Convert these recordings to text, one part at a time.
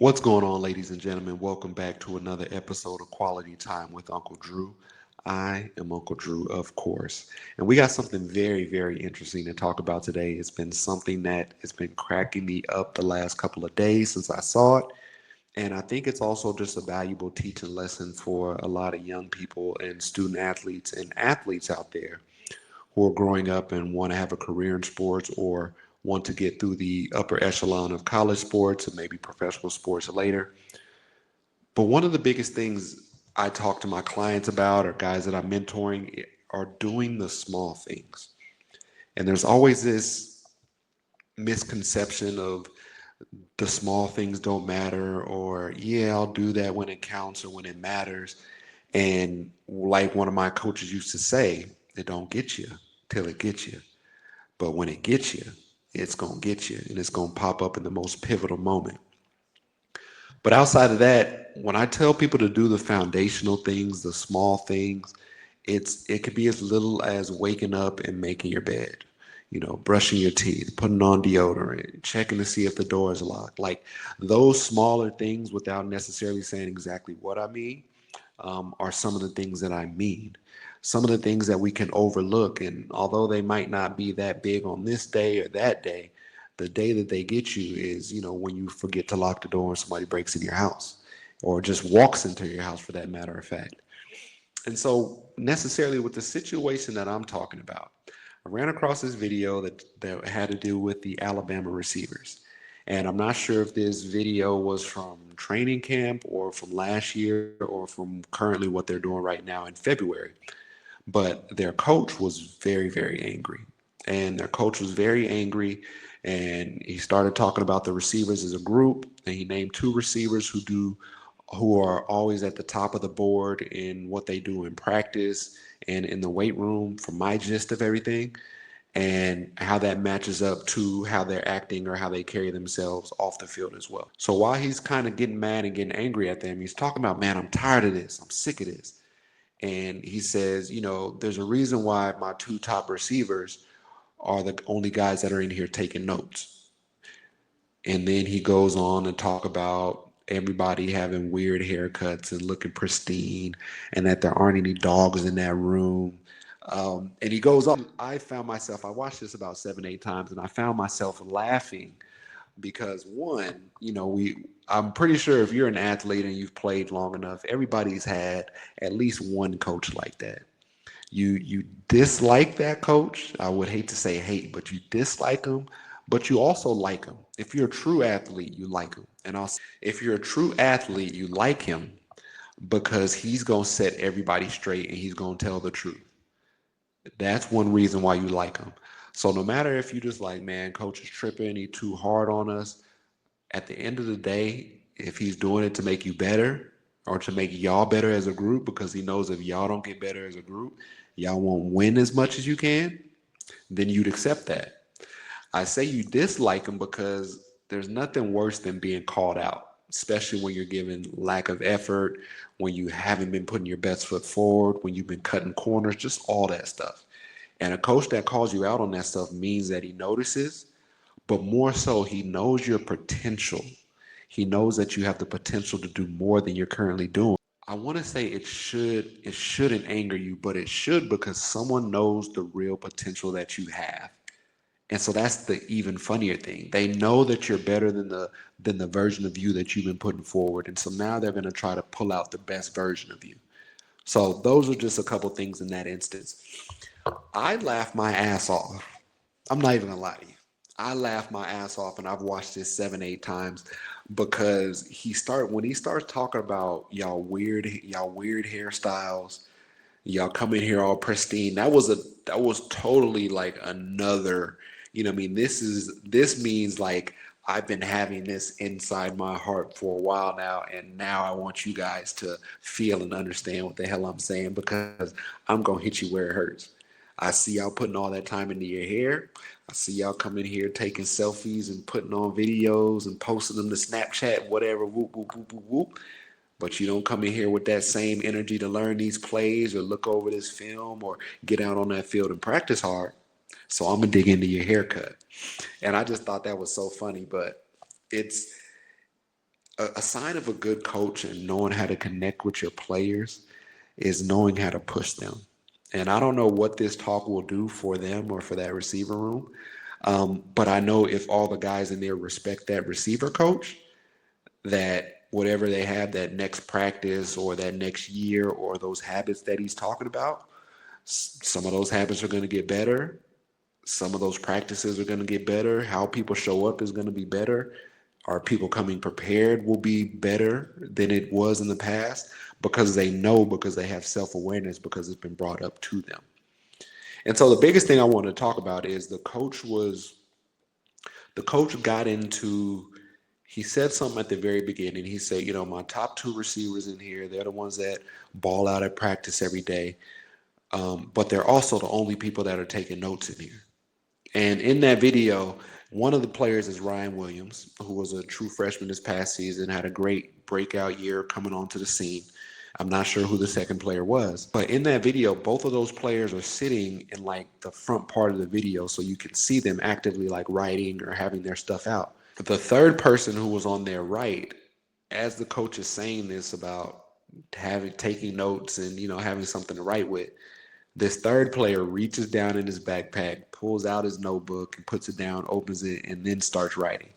What's going on, ladies and gentlemen? Welcome back to another episode of Quality Time with Uncle Drew. I am Uncle Drew, of course. And we got something very, very interesting to talk about today. It's been something that has been cracking me up the last couple of days since I saw it. And I think it's also just a valuable teaching lesson for a lot of young people and student athletes and athletes out there who are growing up and want to have a career in sports or want to get through the upper echelon of college sports and maybe professional sports later. But one of the biggest things I talk to my clients about or guys that I'm mentoring are doing the small things. And there's always this misconception of the small things don't matter, or yeah, I'll do that when it counts or when it matters. And like one of my coaches used to say, it don't get you till it gets you. But when it gets you, it's going to get you and it's going to pop up in the most pivotal moment. But outside of that, when I tell people to do the foundational things, the small things, it could be as little as waking up and making your bed, brushing your teeth, putting on deodorant, checking to see if the door is locked. Like those smaller things, without necessarily saying exactly what I mean, are some of the things that I mean. Some of the things that we can overlook, and although they might not be that big on this day or that day, the day that they get you is, when you forget to lock the door and somebody breaks in your house or just walks into your house for that matter of fact. And so, necessarily with the situation that I'm talking about, I ran across this video that had to do with the Alabama receivers. And I'm not sure if this video was from training camp or from last year or from currently what they're doing right now in February. But their coach was very, very angry. And their coach was very angry. And he started talking about the receivers as a group. And he named two receivers who are always at the top of the board in what they do in practice and in the weight room, from my gist of everything, and how that matches up to how they're acting or how they carry themselves off the field as well. So while he's kind of getting mad and getting angry at them, he's talking about, man, I'm tired of this. I'm sick of this. And he says, there's a reason why my two top receivers are the only guys that are in here taking notes. And then he goes on and talk about everybody having weird haircuts and looking pristine, and that there aren't any dogs in that room. And he goes on. I watched this about 7, 8 times, and I found myself laughing because one, I'm pretty sure if you're an athlete and you've played long enough, everybody's had at least one coach like that. You dislike that coach. I would hate to say hate, but you dislike him, but you also like him. If you're a true athlete, you like him. And also, if you're a true athlete, you like him because he's going to set everybody straight and he's going to tell the truth. That's one reason why you like him. So no matter if you just like, man, coach is tripping, he too hard on us. At the end of the day, if he's doing it to make you better or to make y'all better as a group, because he knows if y'all don't get better as a group, y'all won't win as much as you can, then you'd accept that. I say you dislike him because there's nothing worse than being called out, especially when you're given lack of effort, when you haven't been putting your best foot forward, when you've been cutting corners, just all that stuff. And a coach that calls you out on that stuff means that he notices, but more so, he knows your potential. He knows that you have the potential to do more than you're currently doing. I want to say it shouldn't anger you, but it should because someone knows the real potential that you have. And so that's the even funnier thing. They know that you're better than the version of you that you've been putting forward. And so now they're going to try to pull out the best version of you. So those are just a couple things in that instance. I laugh my ass off. I'm not even gonna lie to you. I laugh my ass off, and I've watched this 7, 8 times because when he starts talking about y'all weird hairstyles, y'all come in here all pristine. That was totally like another. I mean, this means like I've been having this inside my heart for a while now, and now I want you guys to feel and understand what the hell I'm saying because I'm gonna hit you where it hurts. I see y'all putting all that time into your hair. I see y'all coming here taking selfies and putting on videos and posting them to Snapchat, whatever, whoop, whoop, whoop, whoop, whoop. But you don't come in here with that same energy to learn these plays or look over this film or get out on that field and practice hard. So I'm gonna dig into your haircut. And I just thought that was so funny, but it's a sign of a good coach and knowing how to connect with your players is knowing how to push them. And I don't know what this talk will do for them or for that receiver room. But I know if all the guys in there respect that receiver coach, that whatever they have that next practice or that next year or those habits that he's talking about, some of those habits are going to get better. Some of those practices are going to get better. How people show up is going to be better. Are people coming prepared will be better than it was in the past because they know, because they have self awareness, because it's been brought up to them. And so the biggest thing I want to talk about is the coach got into, he said something at the very beginning. He said, my top two receivers in here, they're the ones that ball out at practice every day. But they're also the only people that are taking notes in here. And in that video, one of the players is Ryan Williams, who was a true freshman this past season, had a great breakout year coming onto the scene. I'm not sure who the second player was, but in that video, both of those players are sitting in like the front part of the video so you can see them actively like writing or having their stuff out. The third person who was on their right, as the coach is saying this about taking notes and having something to write with, this third player reaches down in his backpack, pulls out his notebook and puts it down, opens it, and then starts writing.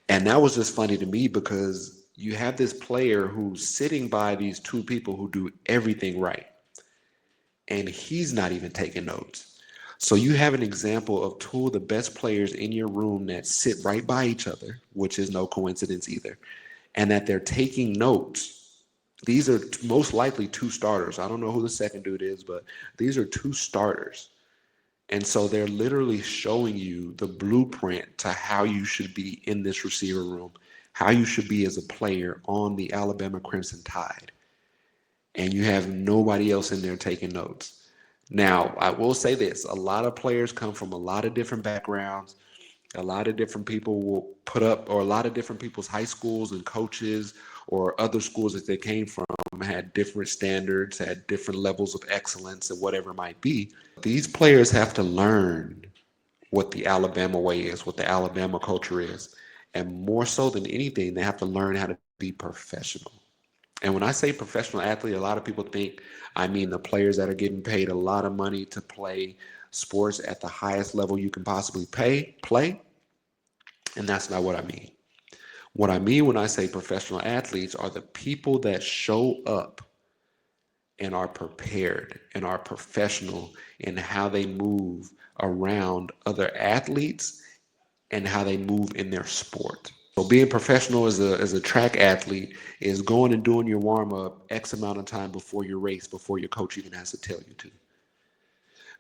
And that was just funny to me because you have this player who's sitting by these two people who do everything right, and he's not even taking notes. So you have an example of two of the best players in your room that sit right by each other, which is no coincidence either, and that they're taking notes. These are most likely two starters. I don't know who the second dude is, but these are two starters. And so they're literally showing you the blueprint to how you should be in this receiver room, how you should be as a player on the Alabama Crimson Tide. And you have nobody else in there taking notes. Now, I will say this, a lot of players come from a lot of different backgrounds. A lot of different people will put up, or a lot of different people's high schools and coaches or other schools that they came from had different standards, had different levels of excellence and whatever it might be. These players have to learn what the Alabama way is, what the Alabama culture is. And more so than anything, they have to learn how to be professional. And when I say professional athlete, a lot of people think I mean the players that are getting paid a lot of money to play sports at the highest level you can possibly play. And that's not what I mean. What I mean when I say professional athletes are the people that show up and are prepared and are professional in how they move around other athletes and how they move in their sport. So being professional as a track athlete is going and doing your warm up X amount of time before your race, before your coach even has to tell you to.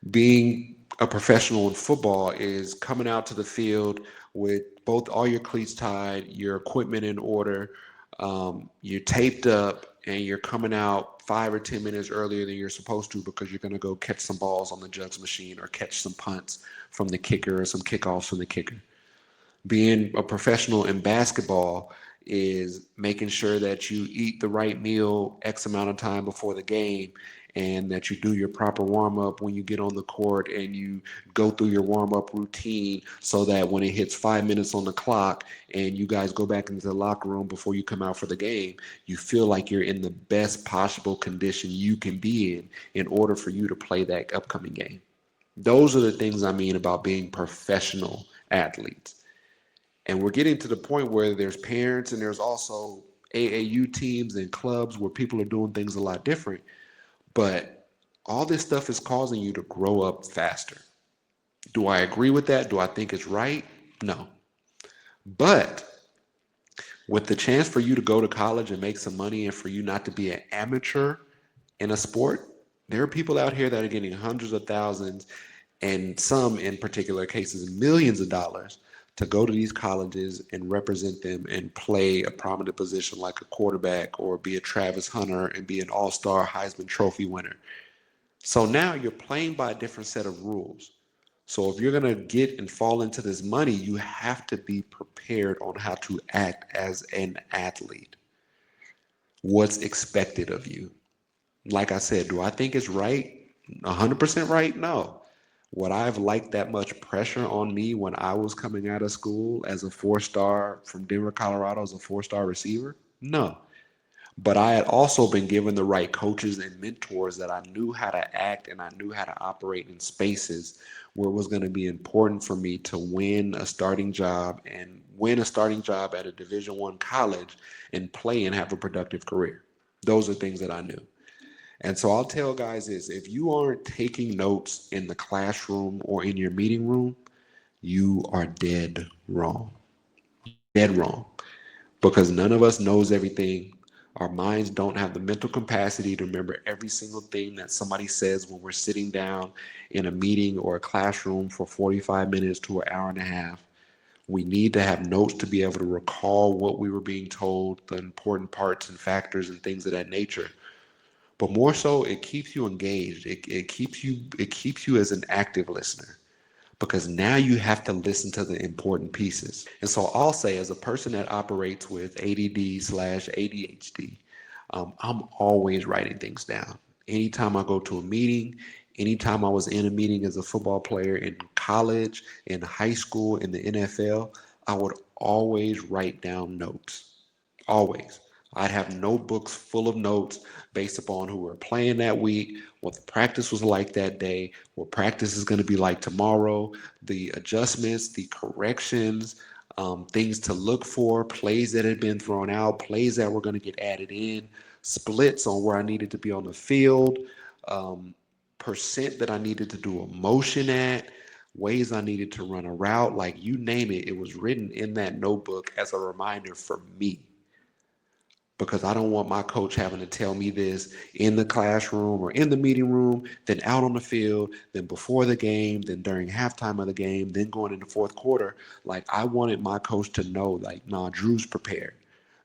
Being a professional in football is coming out to the field with both all your cleats tied, your equipment in order, you're taped up, and you're coming out 5 or 10 minutes earlier than you're supposed to because you're going to go catch some balls on the jugs machine or catch some punts from the kicker or some kickoffs from the kicker. Being a professional in basketball is making sure that you eat the right meal X amount of time before the game and that you do your proper warm up when you get on the court and you go through your warm up routine so that when it hits 5 minutes on the clock and you guys go back into the locker room before you come out for the game, you feel like you're in the best possible condition you can be in order for you to play that upcoming game. Those are the things I mean about being professional athletes. And we're getting to the point where there's parents and there's also AAU teams and clubs where people are doing things a lot different. But all this stuff is causing you to grow up faster. Do I agree with that? Do I think it's right? No. But with the chance for you to go to college and make some money and for you not to be an amateur in a sport, there are people out here that are getting hundreds of thousands and some in particular cases millions of dollars to go to these colleges and represent them and play a prominent position like a quarterback or be a Travis Hunter and be an all-star Heisman Trophy winner. So now you're playing by a different set of rules. So if you're going to get and fall into this money, you have to be prepared on how to act as an athlete. What's expected of you. Like I said, do I think it's right? 100% right? No. Would I have liked that much pressure on me when I was coming out of school as a 4-star from Denver, Colorado, as a 4-star receiver? No. But I had also been given the right coaches and mentors that I knew how to act and I knew how to operate in spaces where it was going to be important for me to win a starting job and win a starting job at a Division I college and play and have a productive career. Those are things that I knew. And so I'll tell guys this, if you aren't taking notes in the classroom or in your meeting room, you are dead wrong. You're dead wrong because none of us knows everything. Our minds don't have the mental capacity to remember every single thing that somebody says when we're sitting down in a meeting or a classroom for 45 minutes to an hour and a half. We need to have notes to be able to recall what we were being told, the important parts and factors and things of that nature. But more so, it keeps you engaged. It keeps you as an active listener because now you have to listen to the important pieces. And so I'll say, as a person that operates with ADD/ADHD, I'm always writing things down. Anytime I go to a meeting, anytime I was in a meeting as a football player in college, in high school, in the NFL, I would always write down notes. Always. I'd have notebooks full of notes based upon who we're playing that week, what the practice was like that day, what practice is going to be like tomorrow, the adjustments, the corrections, things to look for, plays that had been thrown out, plays that were going to get added in, splits on where I needed to be on the field, um, percent that I needed to do a motion at, ways I needed to run a route, like you name it, it was written in that notebook as a reminder for me because I don't want my coach having to tell me this in the classroom or in the meeting room, then out on the field, then before the game, then during halftime of the game, then going into fourth quarter. Like I wanted my coach to know, like, nah, Drew's prepared.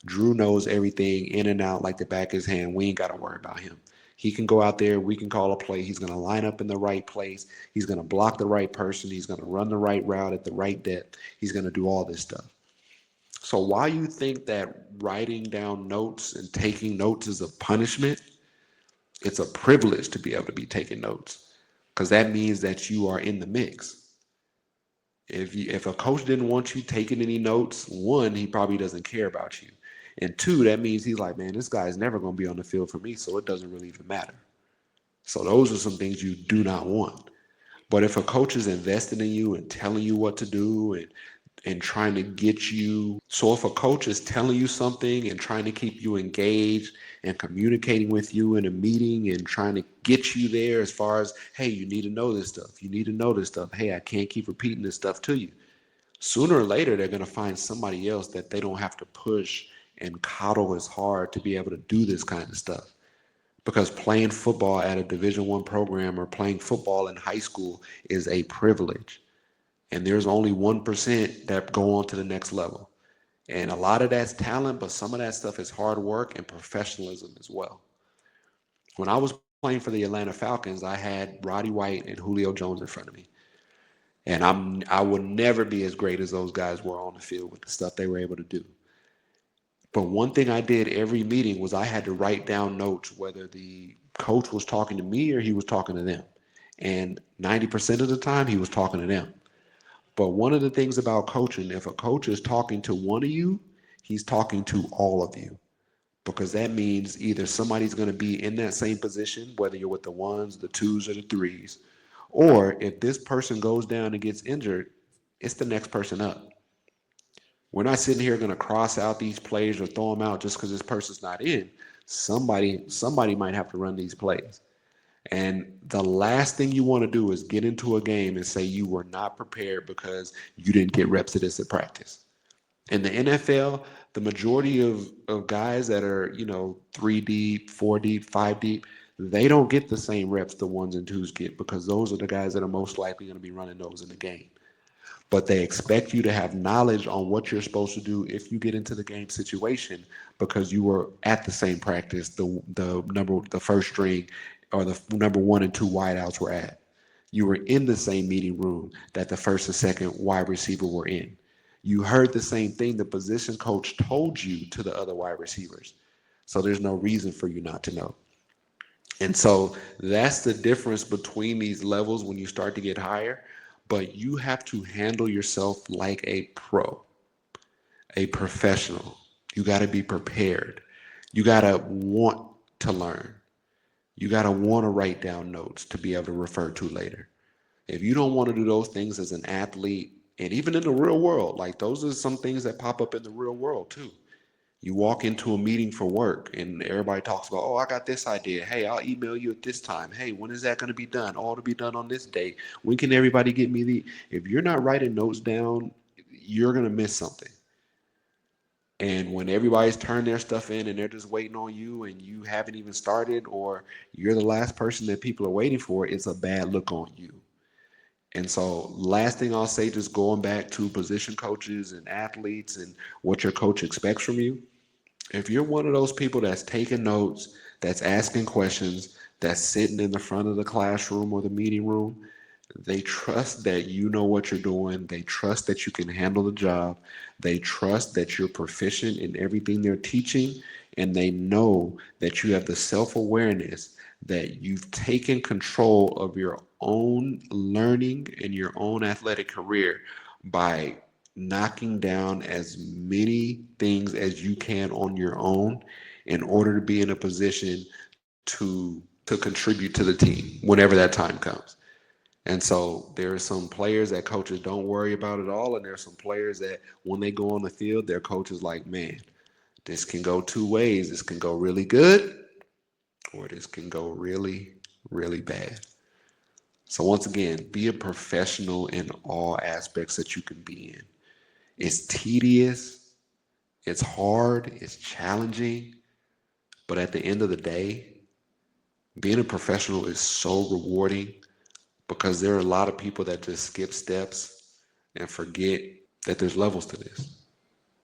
Drew knows everything in and out like the back of his hand. We ain't got to worry about him. He can go out there, we can call a play. He's going to line up in the right place. He's going to block the right person. He's going to run the right route at the right depth. He's going to do all this stuff. So why you think that writing down notes and taking notes is a punishment? It's a privilege to be able to be taking notes because that means that you are in the mix. If a coach didn't want you taking any notes, one, he probably doesn't care about you. And two, that means he's like, man, this guy's never going to be on the field for me, so it doesn't really even matter. So those are some things you do not want. But if a coach is investing in you and telling you what to do and trying to get you, so if a coach is telling you something and trying to keep you engaged and communicating with you in a meeting and trying to get you there as far as, hey, you need to know this stuff. You need to know this stuff. Hey, I can't keep repeating this stuff to you. Sooner or later, they're going to find somebody else that they don't have to push and coddle as hard to be able to do this kind of stuff because playing football at a Division I program or playing football in high school is a privilege. And there's only 1% that go on to the next level. And a lot of that's talent, but some of that stuff is hard work and professionalism as well. When I was playing for the Atlanta Falcons, I had Roddy White and Julio Jones in front of me. And I will never be as great as those guys were on the field with the stuff they were able to do. But one thing I did every meeting was I had to write down notes, whether the coach was talking to me or he was talking to them. And 90% of the time, he was talking to them. But one of the things about coaching, if a coach is talking to one of you, he's talking to all of you. Because that means either somebody's going to be in that same position, whether you're with the ones, the twos, or the threes, or if this person goes down and gets injured, it's the next person up. We're not sitting here going to cross out these plays or throw them out just because this person's not in. Somebody might have to run these plays. And the last thing you want to do is get into a game and say you were not prepared because you didn't get reps of this at practice. In the NFL, the majority of guys that are, 3 deep, 4 deep, 5 deep, they don't get the same reps the ones and twos get because those are the guys that are most likely going to be running those in the game. But they expect you to have knowledge on what you're supposed to do if you get into the game situation because you were at the same practice the first string or the number 1 and 2 wideouts were at. You were in the same meeting room that the first and second wide receiver were in. You heard the same thing the position coach told you to the other wide receivers. So there's no reason for you not to know. And so that's the difference between these levels when you start to get higher. But you have to handle yourself like a pro, a professional. You got to be prepared. You got to want to learn. You got to want to write down notes to be able to refer to later. If you don't want to do those things as an athlete, and even in the real world, like those are some things that pop up in the real world too. You walk into a meeting for work and everybody talks about, oh, I got this idea. Hey, I'll email you at this time. Hey, when is that going to be done? Oh, it'll be done on this date. When can everybody get me the? If you're not writing notes down, you're going to miss something. And when everybody's turned their stuff in and they're just waiting on you and you haven't even started or you're the last person that people are waiting for, it's a bad look on you. And so, last thing I'll say, just going back to position coaches and athletes and what your coach expects from you, if you're one of those people that's taking notes, that's asking questions, that's sitting in the front of the classroom or the meeting room, they trust that you know what you're doing. They trust that you can handle the job. They trust that you're proficient in everything they're teaching. And they know that you have the self awareness that you've taken control of your own learning and your own athletic career by knocking down as many things as you can on your own in order to be in a position to contribute to the team whenever that time comes. And so there are some players that coaches don't worry about at all, and there are some players that when they go on the field, their coach is like, man, this can go two ways. This can go really good, or this can go really, really bad. So once again, be a professional in all aspects that you can be in. It's tedious, it's hard, it's challenging, but at the end of the day, being a professional is so rewarding because there are a lot of people that just skip steps and forget that there's levels to this.